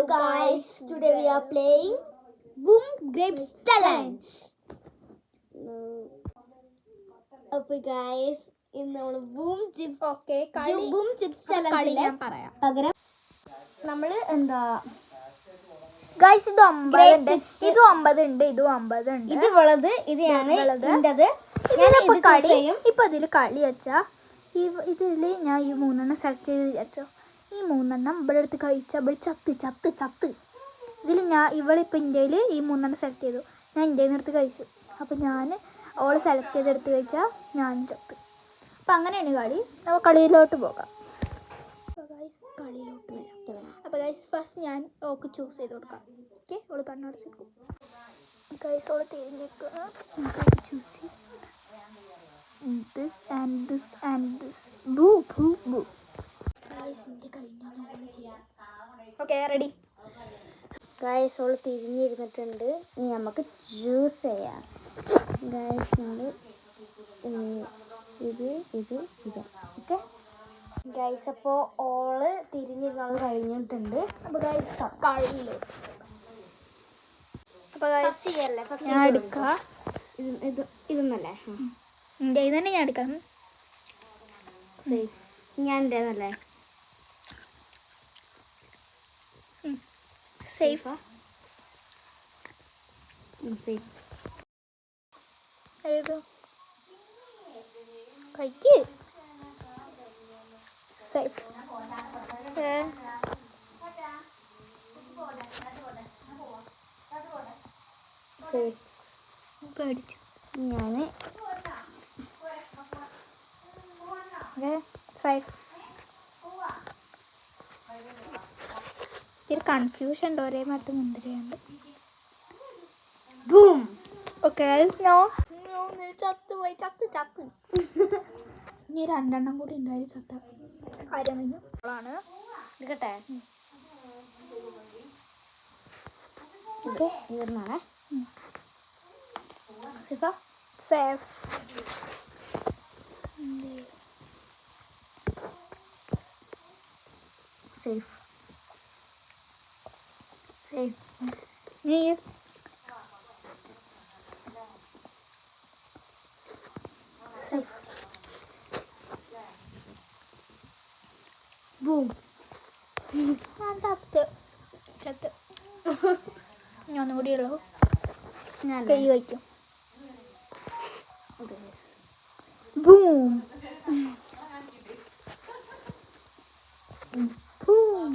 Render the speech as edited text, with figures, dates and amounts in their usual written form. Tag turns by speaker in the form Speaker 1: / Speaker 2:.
Speaker 1: guys, today we are playing Boom Grapes Challenge. Okay guys, ഇന്ന് നമ്മൾ Boom Chips Boom Chips Challenge പകരം നമ്മൾ എന്താ
Speaker 2: ഗൈസ് ഇത് 9 ഉണ്ട്, ഇത് 9 ഉണ്ട്, ഇത് 9 ഉണ്ട്,
Speaker 1: ഇത് വളത് ഇതാണ് ഇന്റത്.
Speaker 2: ഞാനപ്പോ കളി ഇപ്പൊ ഇതില് കളി വെച്ചാ ഇതില് ഞാൻ ഈ 3 സെലക്ട് ചെയ്ത് വിചാരിച്ചോ, ഈ 3 ഇവിടെ എടുത്ത് കഴിച്ചാൽ ഇവിടെ ചത്ത് ചത്ത് ചത്ത്. ഇതിൽ ഇവളിപ്പോൾ ഇന്ത്യയിൽ ഈ 3 സെലക്ട് ചെയ്തു, ഞാൻ ഇന്ത്യയിൽ നിന്ന് എടുത്ത് കഴിച്ചു. അപ്പോൾ ഞാൻ ഓള് സെലക്ട് ചെയ്തെടുത്ത് കഴിച്ചാൽ ഞാനും ചത്ത്. അപ്പം അങ്ങനെയാണ് കളി. അപ്പോൾ കളിയിലോട്ട് പോകാം. അപ്പോൾ ഗൈസ് കളിയിലോട്ട് വരാം. അപ്പോൾ ഗൈസ് ഫസ്റ്റ് ഞാൻ ഓക്ക് ചൂസ് ചെയ്ത് കൊടുക്കാം. ഓക്കെ, ഓള് കണ്ണടച്ചിരിക്കും. ഗൈസ് ഓള് തിരിഞ്ഞേക്കുക, ചൂസ് ചെയ്യും. This and this and this. Boo, boo, boo. Guys, ഇന്റെ കഴിഞ്ഞാണ് ഓള് ചെയ്യാം. Okay, ready.
Speaker 1: ഗൈസ് ഓള് തിരിഞ്ഞിരുന്നിട്ടുണ്ട്. ഇനി നമുക്ക് ജ്യൂസ് ചെയ്യാം. ഗൈസ് നമ്മൾ ഇത് ഓക്കെ ഗൈസ്. അപ്പോൾ ഓള് തിരിഞ്ഞിരുന്നത് കഴിഞ്ഞിട്ടുണ്ട്. അപ്പോൾ ഗൈസ് കളിയില്
Speaker 2: അപ്പോൾ ഗൈസ് ഞാൻ എടുക്കാം.
Speaker 1: ഇതൊന്നല്ലേ
Speaker 2: എൻ്റെ ഇത് തന്നെ ഞാൻ എടുക്കാം.
Speaker 1: സേഫ് ഞാൻ എൻ്റെന്നല്ലേ
Speaker 2: സേഫാ
Speaker 1: സേഫ്
Speaker 2: ഏത് കഴിക്ക് സേഫ്
Speaker 1: സേഫ്
Speaker 2: പേടിച്ചു
Speaker 1: ഞാൻ
Speaker 2: സേഫ്. ഇച്ചിരി കൺഫ്യൂഷൻ ഉണ്ട്, ഒരേ മരത്ത് മുന്തിരിയുണ്ട്.
Speaker 1: ബൂം.
Speaker 2: ഓക്കെ നോ ചത്തുപോയി, ചത്ത് ഇനി 2 കൂടി ഉണ്ടായി ചത്ത കാര്യം ആണ്.
Speaker 1: എടുക്കട്ടെ.
Speaker 2: ഓക്കെ
Speaker 1: ഇതൊന്നാണേ
Speaker 2: ഇതാ സേഫ്.
Speaker 1: Safe safe.
Speaker 2: നീ സേഫ്.
Speaker 1: ബൂം.
Speaker 2: ചത്ത് ചത്ത്. ഇനി ഒന്നും കൂടി ഉള്ളൂ.
Speaker 1: ഞാൻ
Speaker 2: കൈ കഴിക്കും. Boom boom.